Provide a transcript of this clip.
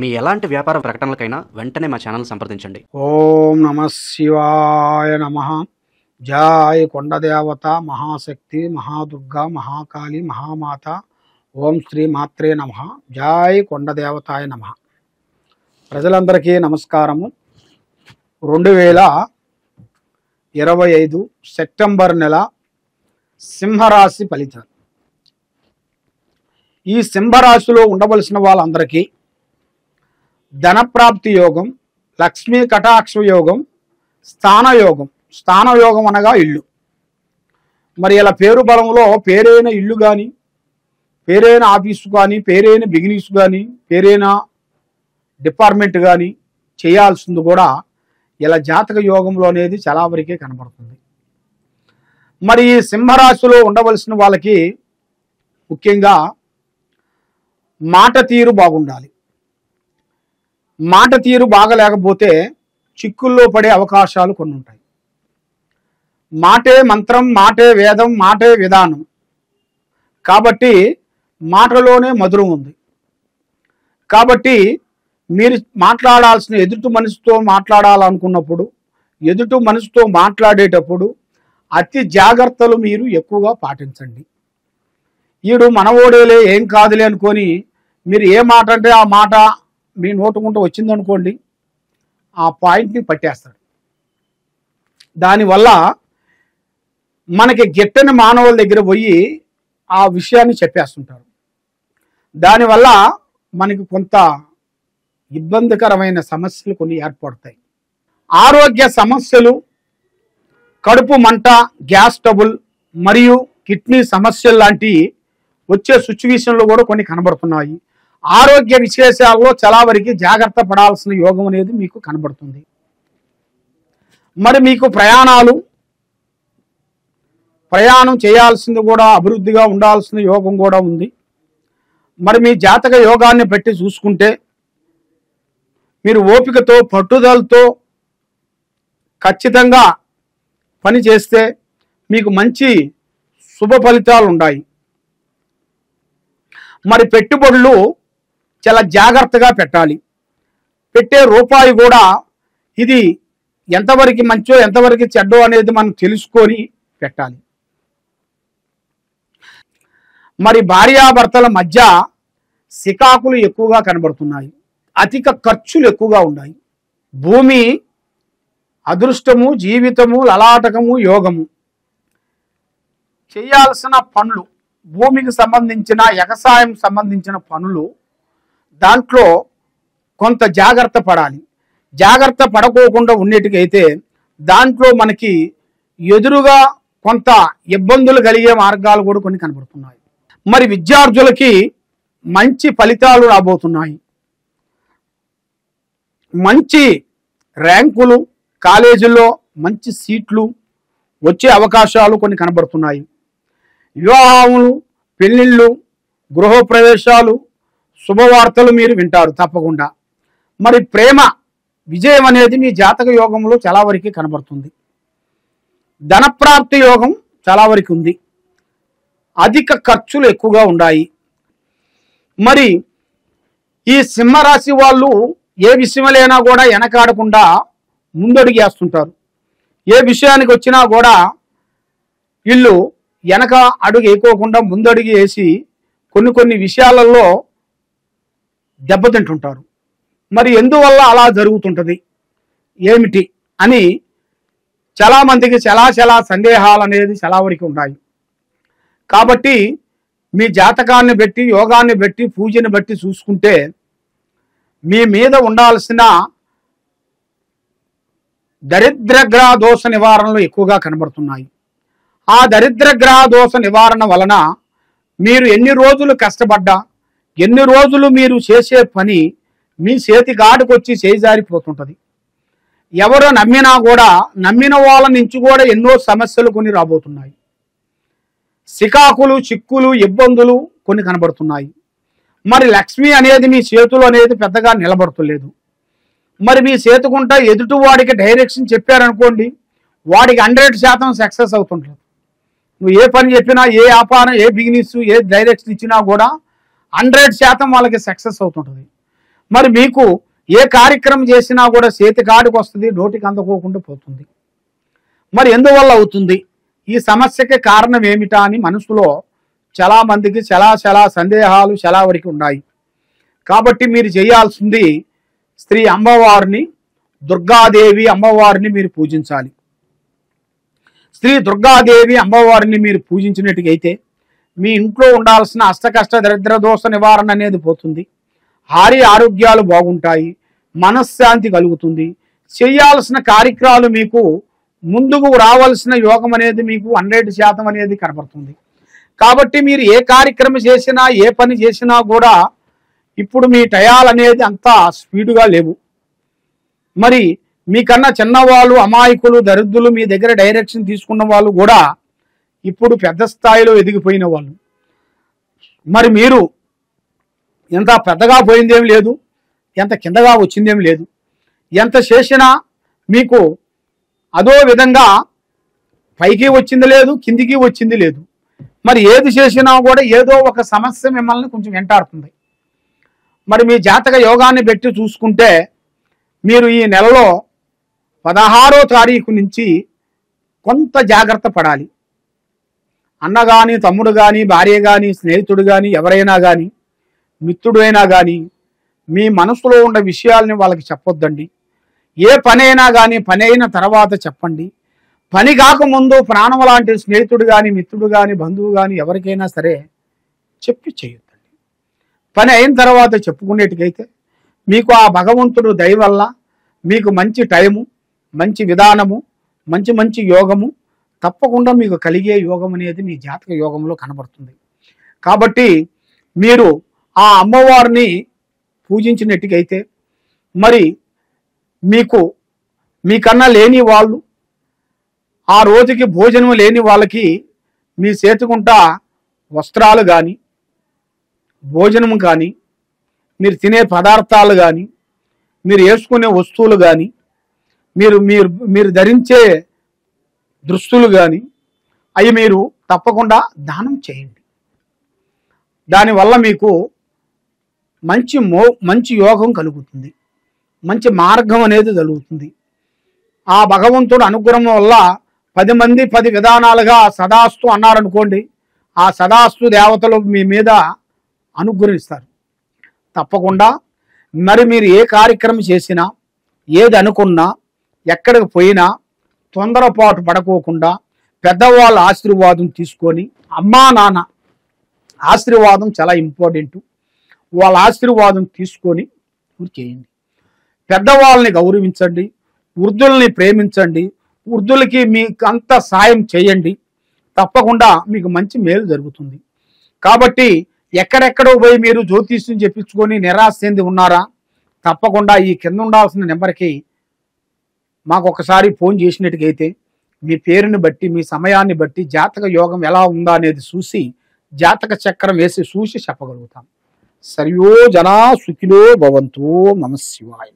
మీ ఎలాంటి వ్యాపార ప్రకటనలకైనా వెంటనే మా ఛానల్ సంప్రదించండి. ఓం నమః శివాయ నమః. జై కొండదేవత మహాశక్తి మహాదుర్గా మహాకాళి మహామాత. ఓం శ్రీ మాత్రే నమః. జై కొండదేవతాయ నమః. ప్రజలందరికీ నమస్కారము. 2025 సెప్టెంబర్ నెల సింహరాశి ఫలితాలు. ఈ సింహరాశిలో ఉండవలసిన వాళ్ళందరికీ ధనప్రాప్తి యోగం, లక్ష్మీ కటాక్ష యోగం, స్థానయోగం. స్థానయోగం అనగా ఇల్లు. మరి ఇలా పేరు బలంలో పేరైన ఇల్లు కానీ, పేరైన ఆఫీసు కానీ, పేరైన బిజినెస్ కానీ, పేరైన డిపార్ట్మెంట్ కానీ చేయాల్సింది కూడా ఇలా జాతక యోగంలో అనేది చాలా వరకే కనబడుతుంది. మరి ఈ సింహరాశిలో ఉండవలసిన వాళ్ళకి ముఖ్యంగా మాట తీరు బాగుండాలి. మాట తీరు బాగలేకపోతే చిక్కుల్లో పడే అవకాశాలు కొన్ని ఉంటాయి. మాటే మంత్రం, మాటే వేదం, మాటే విధానం. కాబట్టి మాటలోనే మధురం ఉంది. కాబట్టి మీరు మాట్లాడాల్సిన ఎదుటి మనిషితో మాట్లాడాలనుకున్నప్పుడు, ఎదుటి మనిషితో మాట్లాడేటప్పుడు అతి జాగ్రత్తలు మీరు ఎక్కువగా పాటించండి. ఈడు మనవోడేలే ఏం కాదులే అనుకొని మీరు ఏ మాట అంటే ఆ మాట మీ నోటుకుంటూ వచ్చిందనుకోండి, ఆ పాయింట్ని పట్టేస్తాడు. దానివల్ల మనకి గిట్టని మానవుల దగ్గర పోయి ఆ విషయాన్ని చెప్పేస్తుంటారు. దానివల్ల మనకి కొంత ఇబ్బందికరమైన సమస్యలు కొన్ని ఏర్పడతాయి. ఆరోగ్య సమస్యలు, కడుపు మంట, గ్యాస్ ట్రబుల్ మరియు కిడ్నీ సమస్యలు లాంటి వచ్చే సిచ్యువేషన్లు కూడా కొన్ని కనబడుతున్నాయి. ఆరోగ్య విశేషాల్లో చాలా వరకు జాగ్రత్త పడాల్సిన యోగం అనేది మీకు కనబడుతుంది. మరి మీకు ప్రయాణం చేయాల్సింది కూడా అభివృద్ధిగా ఉండాల్సిన యోగం కూడా ఉంది. మరి మీ జాతక యోగాన్ని బట్టి చూసుకుంటే మీరు ఓపికతో పట్టుదలతో ఖచ్చితంగా పని చేస్తే మీకు మంచి శుభ ఫలితాలు ఉన్నాయి. మరి పెట్టుబడులు చాలా జాగ్రత్తగా పెట్టాలి. పెట్టే రూపాయి కూడా ఇది ఎంతవరకు మంచో ఎంతవరకు చెడ్డో అనేది మనం తెలుసుకొని పెట్టాలి. మరి భార్యాభర్తల మధ్య సికాకులు ఎక్కువగా కనబడుతున్నాయి. అధిక ఖర్చులు ఎక్కువగా ఉన్నాయి. భూమి, అదృష్టము, జీవితము, లలాటకము, యోగము. చేయాల్సిన పనులు, భూమికి సంబంధించిన వ్యవసాయం సంబంధించిన పనులు, దాంట్లో కొంత జాగ్రత్త పడాలి. జాగ్రత్త పడకోకుండా ఉండేటికైతే దాంట్లో మనకి ఎదురుగా కొంత ఇబ్బందులు కలిగే మార్గాలు కూడా కొన్ని కనబడుతున్నాయి. మరి విద్యార్థులకి మంచి ఫలితాలు రాబోతున్నాయి. మంచి ర్యాంకులు, కాలేజీల్లో మంచి సీట్లు వచ్చే అవకాశాలు కొన్ని కనబడుతున్నాయి. వివాహములు, పెళ్ళిళ్ళు, గృహప్రవేశాలు, శుభవార్తలు మీరు వింటారు తప్పకుండా. మరి ప్రేమ విజయం అనేది మీ జాతక యోగంలో చాలా వరకు కనబడుతుంది. ధనప్రాప్తి యోగం చాలా వరకు ఉంది. అధిక ఖర్చులు ఎక్కువగా ఉన్నాయి. మరి ఈ సింహరాశి వాళ్ళు ఏ విషయంలోనైనా కూడా వెనకాడకుండా ముందడుగు వేస్తుంటారు. ఏ విషయానికి వచ్చినా కూడా వీళ్ళు వెనక అడుగు వేయకోకుండా ముందడుగు వేసి కొన్ని విషయాలలో దెబ్బతింటుంటారు. మరి ఎందువల్ల అలా జరుగుతుంటుంది ఏమిటి అని చాలామందికి చాలా సందేహాలు అనేది చాలా వరకు ఉన్నాయి. కాబట్టి మీ జాతకాన్ని బట్టి, యోగాన్ని బట్టి, పూజని బట్టి చూసుకుంటే మీ మీద ఉండాల్సిన దరిద్రగ్రహ దోష నివారణలు ఎక్కువగా కనబడుతున్నాయి. ఆ దరిద్రగ్రహ దోష నివారణ వలన మీరు ఎన్ని రోజులు కష్టపడ్డా, ఎన్ని రోజులు మీరు చేసే పని మీ చేతి గాడికొచ్చి చేజారిపోతుంటుంది. ఎవరో నమ్మినా కూడా, నమ్మిన వాళ్ళ నుంచి కూడా ఎన్నో సమస్యలు కొన్ని రాబోతున్నాయి. సికాకులు, చిక్కులు, ఇబ్బందులు కొన్ని కనబడుతున్నాయి. మరి లక్ష్మి అనేది మీ చేతులు అనేది పెద్దగా నిలబడతలేదు. మరి మీ చేతుకుంటా ఎదుటి వాడికి డైరెక్షన్ చెప్పారనుకోండి, వాడికి 100% సక్సెస్ అవుతుంటుంది. నువ్వు ఏ పని చెప్పినా, ఏ వ్యాపారం, ఏ బిజినెస్, ఏ డైరెక్షన్ ఇచ్చినా కూడా 100% వాళ్ళకి సక్సెస్ అవుతుంటుంది. మరి మీకు ఏ కార్యక్రమం చేసినా కూడా చేతి కాడికి వస్తుంది, నోటికి అందుకోకుండా పోతుంది. మరి ఎందువల్ల అవుతుంది? ఈ సమస్యకి కారణం ఏమిటా అని మనసులో చాలా మందికి చాలా సందేహాలు చాలా వరకు ఉన్నాయి. కాబట్టి మీరు చేయాల్సింది శ్రీ అమ్మవారిని, దుర్గాదేవి అమ్మవారిని మీరు పూజించాలి. శ్రీ దుర్గాదేవి అమ్మవారిని మీరు పూజించినట్టుగైతే మీ ఇంట్లో ఉండాల్సిన అష్టకష్ట దరిద్ర దోష నివారణ అనేది పోతుంది. ఆరోగ్యాలు బాగుంటాయి, మనశ్శాంతి కలుగుతుంది. చేయాల్సిన కార్యక్రమాలు మీకు ముందుకు రావాల్సిన యోగం అనేది మీకు 100% అనేది కనబడుతుంది. కాబట్టి మీరు ఏ కార్యక్రమం చేసినా ఏ పని చేసినా కూడా ఇప్పుడు మీ టయాలు అనేది అంత స్పీడుగా లేవు. మరి మీకన్నా చిన్నవాళ్ళు, అమాయకులు, దరిద్రులు, మీ దగ్గర డైరెక్షన్ తీసుకున్న వాళ్ళు కూడా ఇప్పుడు పెద్ద స్థాయిలో ఎదిగిపోయిన వాళ్ళు. మరి మీరు ఎంత పెద్దగా పోయిందేం లేదు, ఎంత కిందగా వచ్చిందేం లేదు. ఎంత చేసినా మీకు అదో విధంగా పైకి వచ్చింది లేదు, కిందికి వచ్చింది లేదు. మరి ఏది చేసినా కూడా ఏదో ఒక సమస్య మిమ్మల్ని కొంచెం వెంటాడుతుంది. మరి మీ జాతక యోగాన్ని పెట్టి చూసుకుంటే మీరు ఈ నెలలో 16వ తారీఖు నుంచి కొంత జాగ్రత్త పడాలి. అన్న కానీ, తమ్ముడు కానీ, భార్య కానీ, స్నేహితుడు కానీ, ఎవరైనా కానీ, మిత్రుడు అయినా కానీ మీ మనసులో ఉన్న విషయాల్ని వాళ్ళకి చెప్పొద్దండి. ఏ పనైనా కానీ పని అయిన తర్వాత చెప్పండి. పని కాకముందు ప్రాణం లాంటి స్నేహితుడు కానీ, మిత్రుడు కానీ, బంధువు కానీ ఎవరికైనా సరే చెప్పి చేయొద్దండి. పని అయిన తర్వాత చెప్పుకునేట్టుకైతే మీకు ఆ భగవంతుడు దయ వల్ల మీకు మంచి టైము, మంచి విధానము, మంచి యోగము తప్పకుండా మీకు కలిగే యోగం అనేది మీ జాతక యోగంలో కనబడుతుంది. కాబట్టి మీరు ఆ అమ్మవారిని పూజించినట్టుకైతే మరి మీకన్నా లేని వాళ్ళు, ఆ రోజుకి భోజనం లేని వాళ్ళకి మీ చేతుకుంటా వస్త్రాలు కానీ, భోజనం కానీ, మీరు తినే పదార్థాలు కానీ, మీరు వేసుకునే వస్తువులు కానీ, మీరు ధరించే దుస్తులు కానీ అవి మీరు తప్పకుండా దానం చేయండి. దానివల్ల మీకు మంచి యోగం కలుగుతుంది, మంచి మార్గం అనేది కలుగుతుంది. ఆ భగవంతుడు అనుగ్రహం వల్ల 10 మంది 10 విధానాలుగా సదాస్తు అన్నారనుకోండి, ఆ సదాస్తు దేవతలు మీ మీద అనుగ్రహిస్తారు తప్పకుండా. మరి మీరు ఏ కార్యక్రమం చేసినా, ఏది అనుకున్నా, ఎక్కడికి పోయినా తొందరపాటు పడుకోకుండా పెద్దవాళ్ళ ఆశీర్వాదం తీసుకొని, అమ్మా నాన్న ఆశీర్వాదం చాలా ఇంపార్టెంట్, వాళ్ళ ఆశీర్వాదం తీసుకొని చేయండి. పెద్దవాళ్ళని గౌరవించండి, వృద్ధుల్ని ప్రేమించండి, వృద్ధులకి మీకు అంత సాయం చేయండి. తప్పకుండా మీకు మంచి మేలు జరుగుతుంది. కాబట్టి ఎక్కడెక్కడో పోయి మీరు జ్యోతిష్యం చెప్పించుకొని నిరాశ చెంది ఉన్నారా? తప్పకుండా ఈ కింద ఉండాల్సిన నెంబర్కి మాకు ఒకసారి ఫోన్ చేసినట్టుగైతే మీ పేరుని బట్టి, మీ సమయాన్ని బట్టి జాతక యోగం ఎలా ఉందా అనేది చూసి జాతక చక్రం వేసి చూసి చెప్పగలుగుతాం. సర్వో జనా సుఖినో భవంతు. నమః శివాయ.